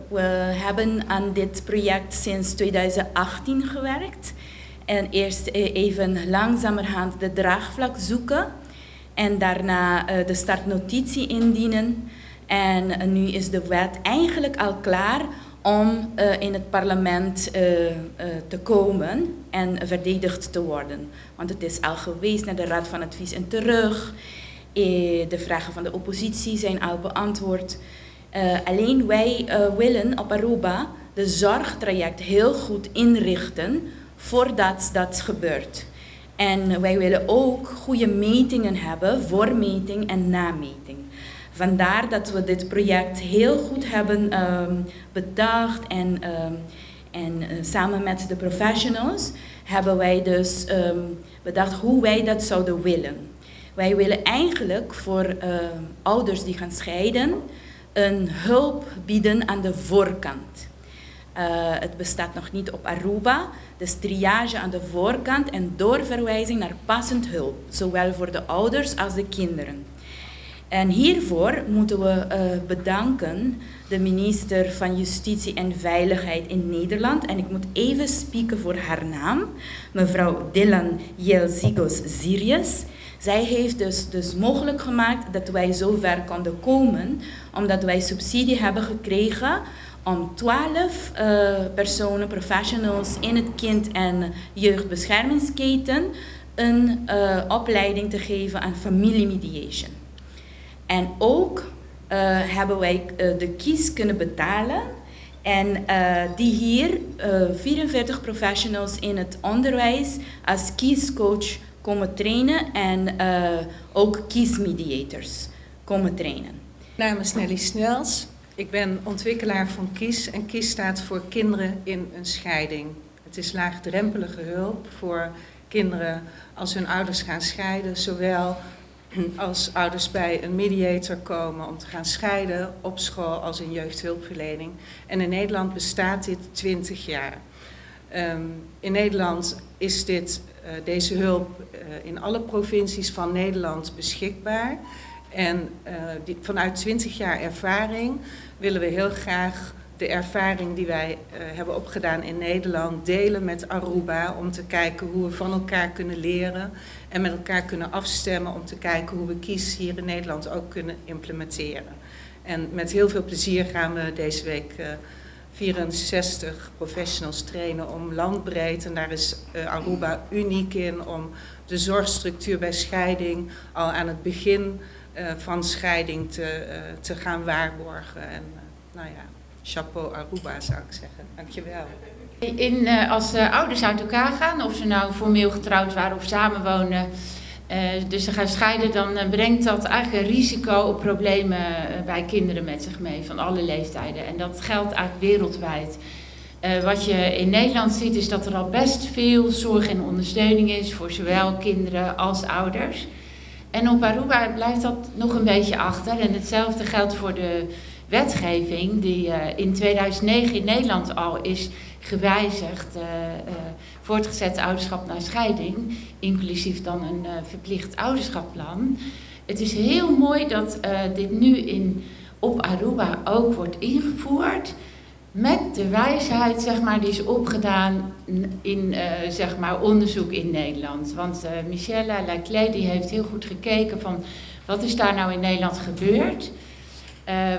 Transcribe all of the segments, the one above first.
We hebben aan dit project sinds 2018 gewerkt. En eerst even langzamerhand de draagvlak zoeken. En daarna de startnotitie indienen. En nu is de wet eigenlijk al klaar om in het parlement te komen en verdedigd te worden. Want het is al geweest naar de Raad van Advies en terug. De vragen van de oppositie zijn al beantwoord. Alleen wij willen op Aruba de zorgtraject heel goed inrichten voordat dat gebeurt. En wij willen ook goede metingen hebben, voormeting en nameting. Vandaar dat we dit project heel goed hebben bedacht en samen met de professionals hebben wij dus bedacht hoe wij dat zouden willen. Wij willen eigenlijk voor ouders die gaan scheiden een hulp bieden aan de voorkant. Het bestaat nog niet op Aruba, dus triage aan de voorkant en doorverwijzing naar passend hulp, zowel voor de ouders als de kinderen. En hiervoor moeten we bedanken de minister van Justitie en Veiligheid in Nederland. En ik moet even spreken voor haar naam, mevrouw Dylan Yelzigos Sirius. Zij heeft dus mogelijk gemaakt dat wij zo ver konden komen, omdat wij subsidie hebben gekregen om 12 personen, professionals in het kind- en jeugdbeschermingsketen een opleiding te geven aan familiemediation. En ook hebben wij de KIES kunnen betalen en die hier 44 professionals in het onderwijs als KIES-coach komen trainen en ook KIES-mediators komen trainen. Mijn naam is Nelly Snels. Ik ben ontwikkelaar van KIES en KIES staat voor Kinderen in een Scheiding. Het is laagdrempelige hulp voor kinderen als hun ouders gaan scheiden, zowel als ouders bij een mediator komen om te gaan scheiden, op school als in jeugdhulpverlening. En in Nederland bestaat dit 20 jaar. In Nederland is deze hulp in alle provincies van Nederland beschikbaar. En vanuit 20 jaar ervaring willen we heel graag de ervaring die wij hebben opgedaan in Nederland delen met Aruba om te kijken hoe we van elkaar kunnen leren en met elkaar kunnen afstemmen om te kijken hoe we KIES hier in Nederland ook kunnen implementeren. En met heel veel plezier gaan we deze week 64 professionals trainen om landbreed, en daar is Aruba uniek in, om de zorgstructuur bij scheiding al aan het begin van scheiding te gaan waarborgen. En nou ja, chapeau Aruba zou ik zeggen. Dankjewel. Als ouders uit elkaar gaan, of ze nou formeel getrouwd waren of samenwonen, dus ze gaan scheiden, dan brengt dat eigenlijk een risico op problemen bij kinderen met zich mee, van alle leeftijden. En dat geldt eigenlijk wereldwijd. Wat je in Nederland ziet is dat er al best veel zorg en ondersteuning is voor zowel kinderen als ouders. En op Aruba blijft dat nog een beetje achter. En hetzelfde geldt voor de wetgeving die in 2009 in Nederland al is gewijzigd. Voortgezet ouderschap na scheiding, inclusief dan een verplicht ouderschapsplan. Het is heel mooi dat dit nu op Aruba ook wordt ingevoerd. Met de wijsheid, zeg maar, die is opgedaan in zeg maar, onderzoek in Nederland. Want Michelle Laclé die heeft heel goed gekeken van wat is daar nou in Nederland gebeurd.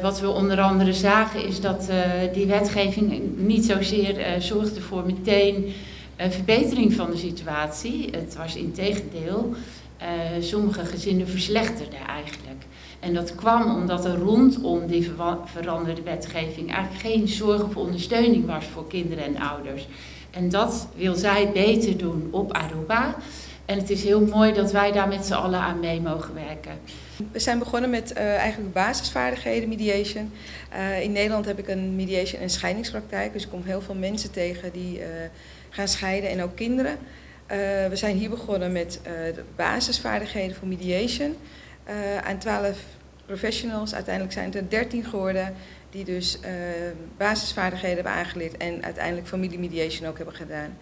Wat we onder andere zagen is dat die wetgeving niet zozeer zorgde voor meteen verbetering van de situatie. Het was integendeel, sommige gezinnen verslechterden eigenlijk. En dat kwam omdat er rondom die veranderde wetgeving eigenlijk geen zorg of ondersteuning was voor kinderen en ouders. En dat wil zij beter doen op Aruba. En het is heel mooi dat wij daar met z'n allen aan mee mogen werken. We zijn begonnen met eigenlijk basisvaardigheden mediation. In Nederland heb ik een mediation- en scheidingspraktijk. Dus ik kom heel veel mensen tegen die gaan scheiden en ook kinderen. We zijn hier begonnen met de basisvaardigheden voor mediation. Aan 12 professionals, uiteindelijk zijn het er 13 geworden die dus basisvaardigheden hebben aangeleerd en uiteindelijk familiemediation ook hebben gedaan.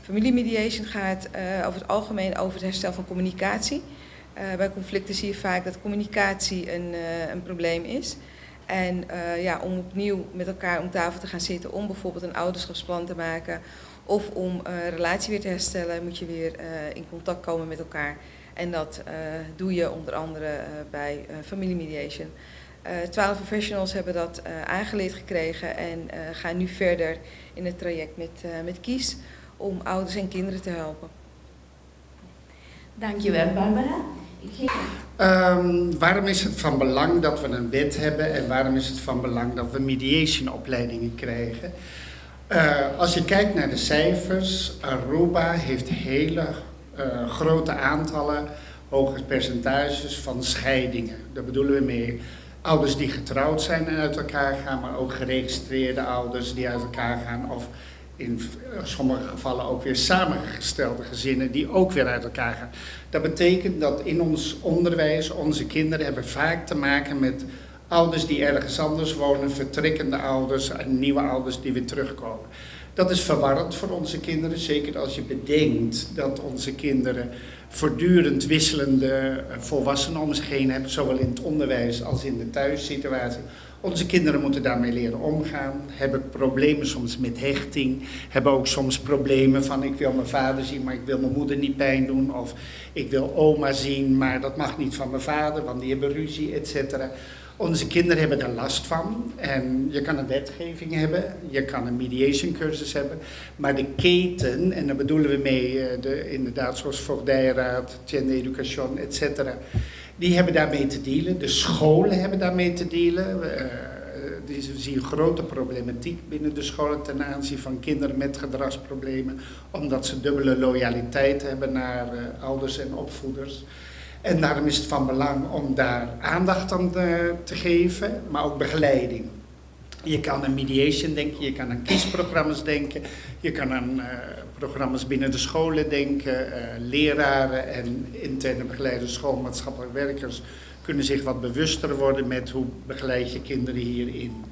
Familiemediation gaat over het algemeen over het herstel van communicatie. Bij conflicten zie je vaak dat communicatie een probleem is. En om opnieuw met elkaar om tafel te gaan zitten om bijvoorbeeld een ouderschapsplan te maken of om een relatie weer te herstellen, moet je weer in contact komen met elkaar. En dat doe je onder andere bij familiemediation. 12 professionals hebben dat aangeleerd gekregen en gaan nu verder in het traject met Kies om ouders en kinderen te helpen. Dankjewel, Barbara. Waarom is het van belang dat we een wet hebben en waarom is het van belang dat we mediation-opleidingen krijgen? Als je kijkt naar de cijfers, Aruba heeft hele grote aantallen, hoge percentages van scheidingen. Daar bedoelen we mee ouders die getrouwd zijn en uit elkaar gaan, maar ook geregistreerde ouders die uit elkaar gaan of in sommige gevallen ook weer samengestelde gezinnen die ook weer uit elkaar gaan. Dat betekent dat in ons onderwijs onze kinderen hebben vaak te maken met ouders die ergens anders wonen, vertrekkende ouders en nieuwe ouders die weer terugkomen. Dat is verwarrend voor onze kinderen, zeker als je bedenkt dat onze kinderen voortdurend wisselende volwassenen om zich heen hebben, zowel in het onderwijs als in de thuissituatie. Onze kinderen moeten daarmee leren omgaan, hebben problemen soms met hechting, hebben ook soms problemen van ik wil mijn vader zien, maar ik wil mijn moeder niet pijn doen. Of ik wil oma zien, maar dat mag niet van mijn vader, want die hebben ruzie, etc. Onze kinderen hebben daar last van en je kan een wetgeving hebben, je kan een mediation cursus hebben, maar de keten, en daar bedoelen we mee inderdaad zoals voogdijraad, gender education, etc., die hebben daarmee te dealen, de scholen hebben daarmee te dealen. We zien grote problematiek binnen de scholen ten aanzien van kinderen met gedragsproblemen, omdat ze dubbele loyaliteit hebben naar ouders en opvoeders. En daarom is het van belang om daar aandacht aan te geven, maar ook begeleiding. Je kan aan mediation denken, je kan aan kiesprogramma's denken, je kan aan programma's binnen de scholen denken. Leraren en interne begeleiders, schoolmaatschappelijk werkers kunnen zich wat bewuster worden met hoe begeleid je kinderen hierin.